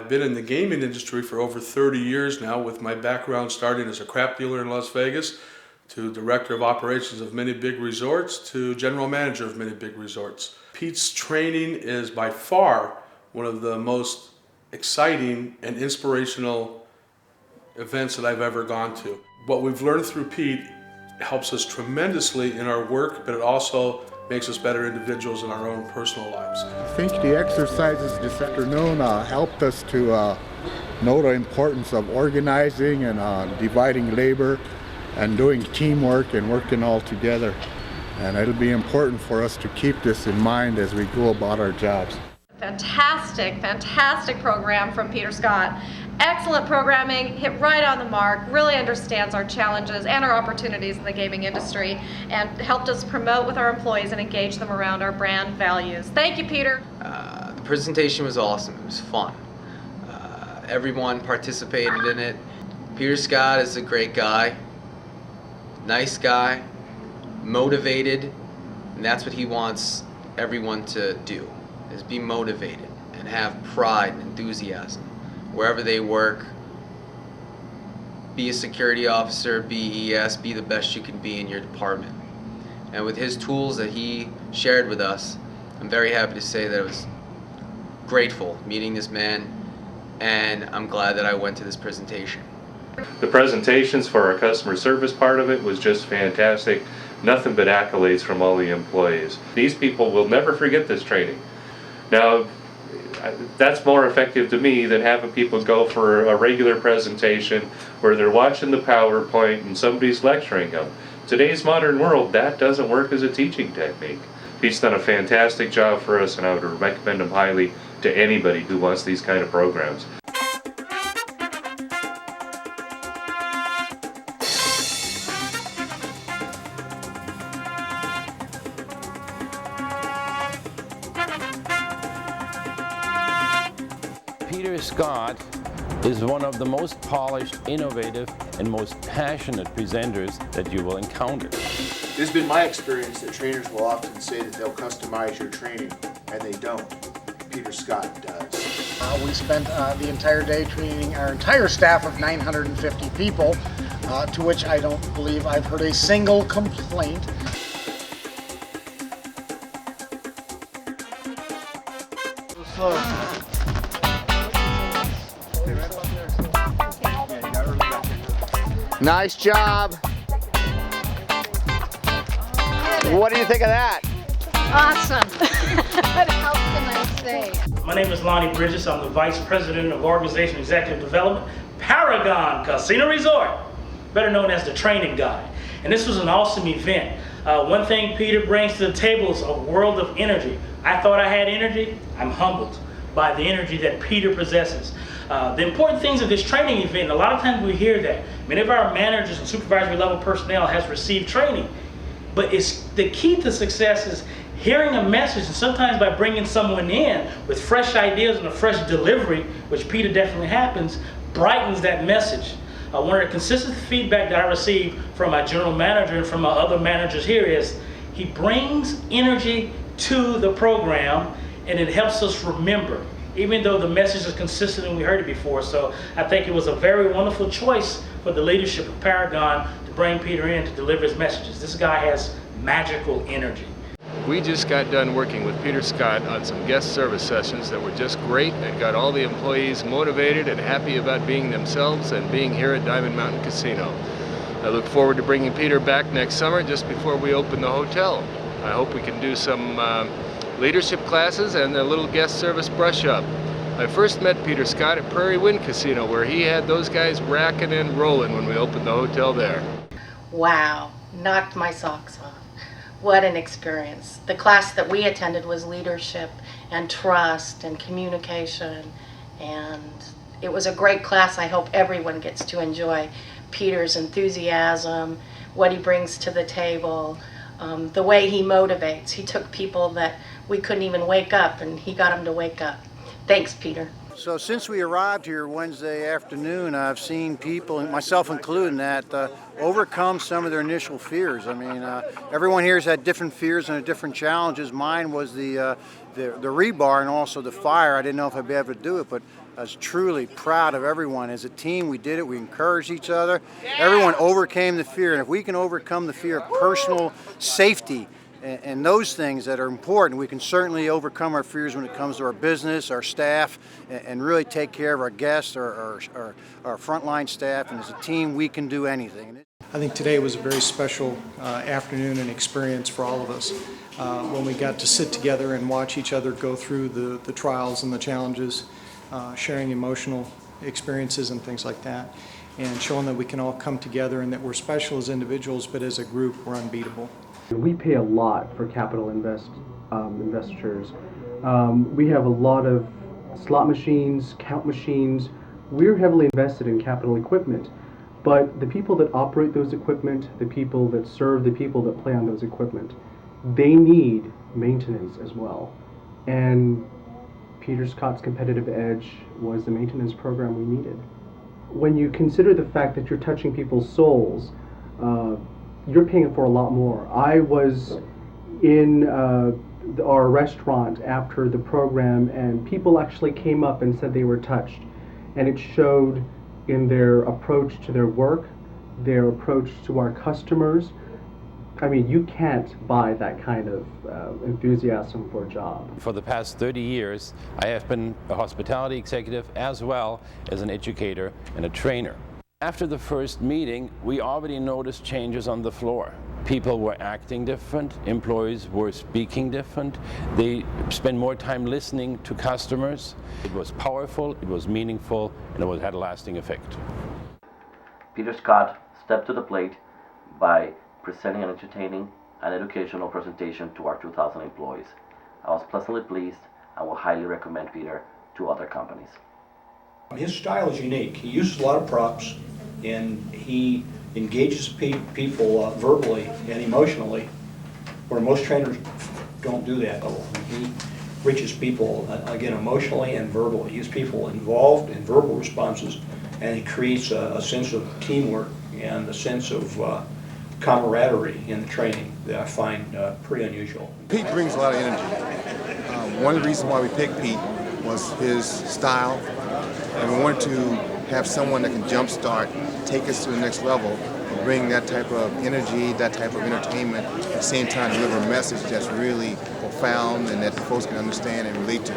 I've been in the gaming industry for over 30 years now, with my background starting as a crap dealer in Las Vegas, to director of operations of many big resorts, to general manager of many big resorts. Pete's training is by far one of the most exciting and inspirational events that I've ever gone to. What we've learned through Pete helps us tremendously in our work, but it also makes us better individuals in our own personal lives. I think the exercises this afternoon helped us to know the importance of organizing and dividing labor and doing teamwork and working all together. And it'll be important for us to keep this in mind as we go about our jobs. Fantastic, fantastic program from Peter Scott. Excellent programming, hit right on the mark, really understands our challenges and our opportunities in the gaming industry, and helped us promote with our employees and engage them around our brand values. Thank you, Peter. The presentation was awesome. It was fun. Everyone participated in it. Peter Scott is a great guy, nice guy, motivated, and that's what he wants everyone to do, is be motivated and have pride and enthusiasm wherever they work. Be a security officer, be ES, be the best you can be in your department. And with his tools that he shared with us, I'm very happy to say that I was grateful meeting this man, and I'm glad that I went to this presentation. The presentations for our customer service part of it was just fantastic. Nothing but accolades from all the employees. These people will never forget this training. Now, that's more effective to me than having people go for a regular presentation where they're watching the PowerPoint and somebody's lecturing them. Today's modern world, that doesn't work as a teaching technique. Pete's done a fantastic job for us, and I would recommend him highly to anybody who wants these kind of programs. Peter Scott is one of the most polished, innovative, and most passionate presenters that you will encounter. It has been my experience that trainers will often say that they'll customize your training, and they don't. Peter Scott does. We spent the entire day training our entire staff of 950 people, to which I don't believe I've heard a single complaint. Nice job. What do you think of that? Awesome. What else can I say? My name is Lonnie Bridges. I'm the Vice President of Organization Executive Development, Paragon Casino Resort, better known as the Training Guy. And this was an awesome event. One thing Peter brings to the table is a world of energy. I thought I had energy. I'm humbled by the energy that Peter possesses. The important things of this training event, a lot of times we hear that many of our managers and supervisory level personnel has received training, but it's the key to success is hearing a message, and sometimes by bringing someone in with fresh ideas and a fresh delivery, which Peter definitely happens, brightens that message. One of the consistent feedback that I receive from my general manager and from my other managers here is he brings energy to the program, and it helps us remember, even though the message is consistent and we heard it before. So I think it was a very wonderful choice for the leadership of Paragon to bring Peter in to deliver his messages. This guy has magical energy. We just got done working with Peter Scott on some guest service sessions that were just great and got all the employees motivated and happy about being themselves and being here at Diamond Mountain Casino. I look forward to bringing Peter back next summer just before we open the hotel. I hope we can do some leadership classes and a little guest service brush up. I first met Peter Scott at Prairie Wind Casino, where he had those guys racking and rolling when we opened the hotel there. Wow, knocked my socks off. What an experience. The class that we attended was leadership and trust and communication, and it was a great class. I hope everyone gets to enjoy Peter's enthusiasm, what he brings to the table, the way he motivates. He took people that we couldn't even wake up, and he got them to wake up. Thanks, Peter. So since we arrived here Wednesday afternoon, I've seen people, myself included, that overcome some of their initial fears. I mean, everyone here has had different fears and different challenges. Mine was the rebar and also the fire. I didn't know if I'd be able to do it, but I was truly proud of everyone. As a team, we did it. We encouraged each other. Everyone overcame the fear. And if we can overcome the fear of personal safety and those things that are important, we can certainly overcome our fears when it comes to our business, our staff, and really take care of our guests, our frontline staff. And as a team, we can do anything. I think today was a very special afternoon and experience for all of us when we got to sit together and watch each other go through the trials and the challenges, sharing emotional experiences and things like that, and showing that we can all come together and that we're special as individuals, but as a group we're unbeatable. We pay a lot for capital investors. We have a lot of slot machines, count machines. We're heavily invested in capital equipment. But the people that operate those equipment, the people that serve the people that play on those equipment, they need maintenance as well. And Peter Scott's competitive edge was the maintenance program we needed. When you consider the fact that you're touching people's souls, you're paying for a lot more. I was in our restaurant after the program, and people actually came up and said they were touched. And it showed in their approach to their work, their approach to our customers. I mean, you can't buy that kind of enthusiasm for a job. For the past 30 years, I have been a hospitality executive as well as an educator and a trainer. After the first meeting, we already noticed changes on the floor. People were acting different, employees were speaking different, they spent more time listening to customers. It was powerful, it was meaningful, and it had a lasting effect. Peter Scott stepped to the plate by presenting an entertaining and educational presentation to our 2,000 employees. I was pleasantly pleased and will highly recommend Peter to other companies. His style is unique. He uses a lot of props, and he engages people verbally and emotionally, where most trainers don't do that. He reaches people, again, emotionally and verbally. He gets people involved in verbal responses, and he creates a sense of teamwork and a sense of camaraderie in the training that I find pretty unusual. Pete brings a lot of energy. One of the reasons why we picked Pete was his style, and we wanted to have someone that can jumpstart, take us to the next level, and bring that type of energy, that type of entertainment, at the same time deliver a message that's really profound and that folks can understand and relate to.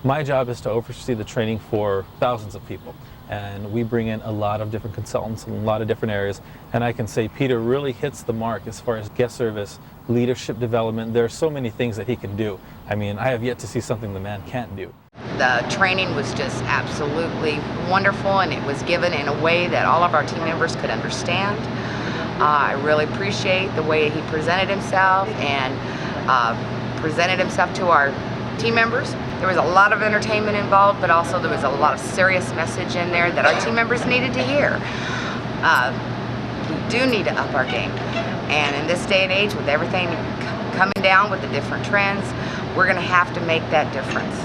My job is to oversee the training for thousands of people, and we bring in a lot of different consultants in a lot of different areas, and I can say Peter really hits the mark as far as guest service, leadership development. There are so many things that he can do. I mean, I have yet to see something the man can't do. The training was just absolutely wonderful, and it was given in a way that all of our team members could understand. I really appreciate the way he presented himself and presented himself to our team members. There was a lot of entertainment involved, but also there was a lot of serious message in there that our team members needed to hear. We do need to up our game. And in this day and age, with everything coming down with the different trends, we're going to have to make that difference.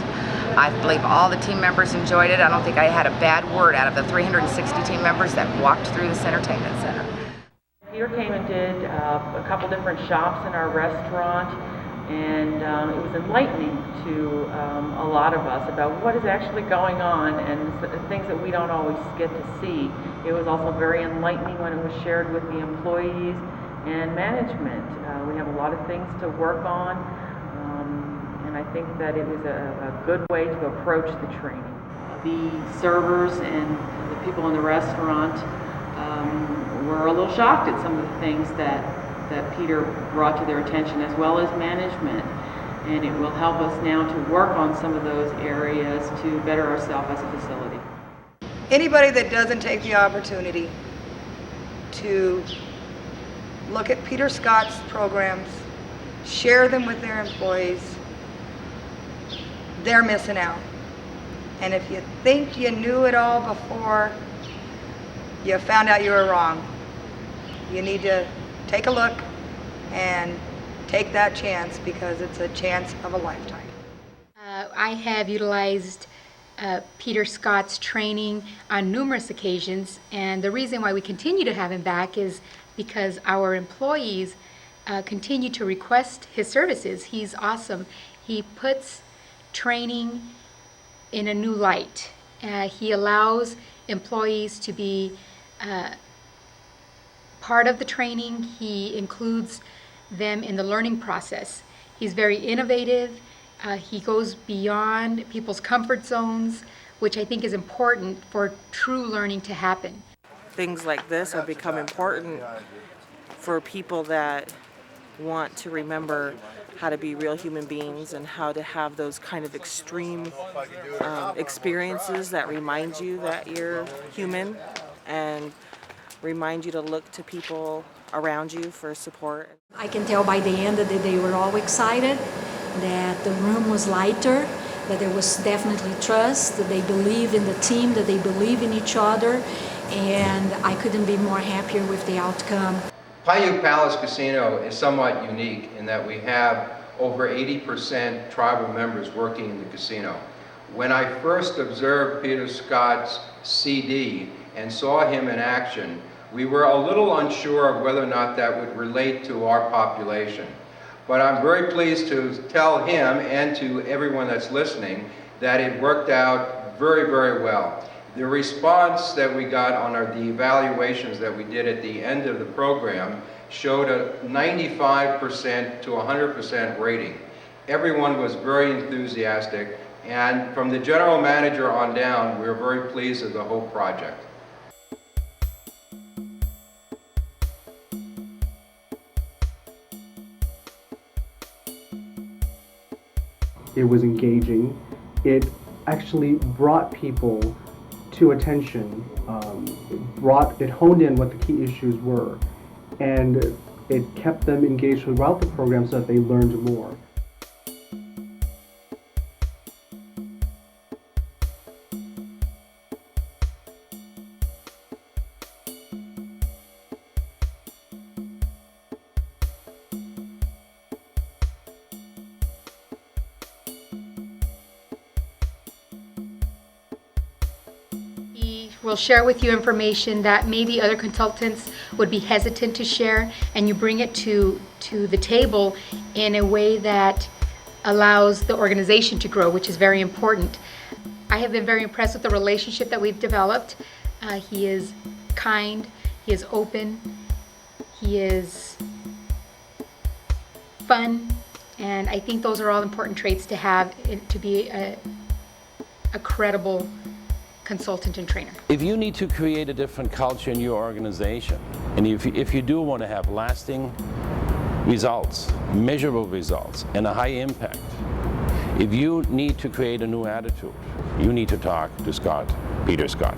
I believe all the team members enjoyed it. I don't think I had a bad word out of the 360 team members that walked through this entertainment center. Peter came and did a couple different shops in our restaurant, and it was enlightening to a lot of us about what is actually going on and the things that we don't always get to see. It was also very enlightening when it was shared with the employees and management. We have a lot of things to work on, and I think that it was a good way to approach the training. The servers and the people in the restaurant were a little shocked at some of the things that Peter brought to their attention, as well as management. And it will help us now to work on some of those areas to better ourselves as a facility. Anybody that doesn't take the opportunity to look at Peter Scott's programs, share them with their employees, they're missing out. And if you think you knew it all before, you found out you were wrong. You need to take a look and take that chance, because it's a chance of a lifetime. I have utilized Peter Scott's training on numerous occasions, and the reason why we continue to have him back is because our employees continue to request his services. He's awesome. He puts training in a new light. He allows employees to be part of the training. He includes them in the learning process. He's very innovative. He goes beyond people's comfort zones, which I think is important for true learning to happen. Things like this have become important for people that want to remember how to be real human beings and how to have those kind of extreme experiences that remind you that you're human and remind you to look to people around you for support. I can tell by the end that they were all excited, that the room was lighter, that there was definitely trust, that they believe in the team, that they believe in each other, and I couldn't be more happier with the outcome. Paiute Palace Casino is somewhat unique in that we have over 80% tribal members working in the casino. When I first observed Peter Scott's CD and saw him in action, we were a little unsure of whether or not that would relate to our population. But I'm very pleased to tell him and to everyone that's listening that it worked out very, very well. The response that we got on the evaluations that we did at the end of the program showed a 95% to 100% rating. Everyone was very enthusiastic, and from the general manager on down, we were very pleased with the whole project. It was engaging. It actually brought people to attention. It honed in what the key issues were, and it kept them engaged throughout the program so that they learned more. We'll share with you information that maybe other consultants would be hesitant to share, and you bring it to the table in a way that allows the organization to grow, which is very important. I have been very impressed with the relationship that we've developed. He is kind, he is open, he is fun, and I think those are all important traits to have to be a credible consultant and trainer. If you need to create a different culture in your organization, and if you do want to have lasting results, measurable results, and a high impact, if you need to create a new attitude, you need to talk to Peter Scott.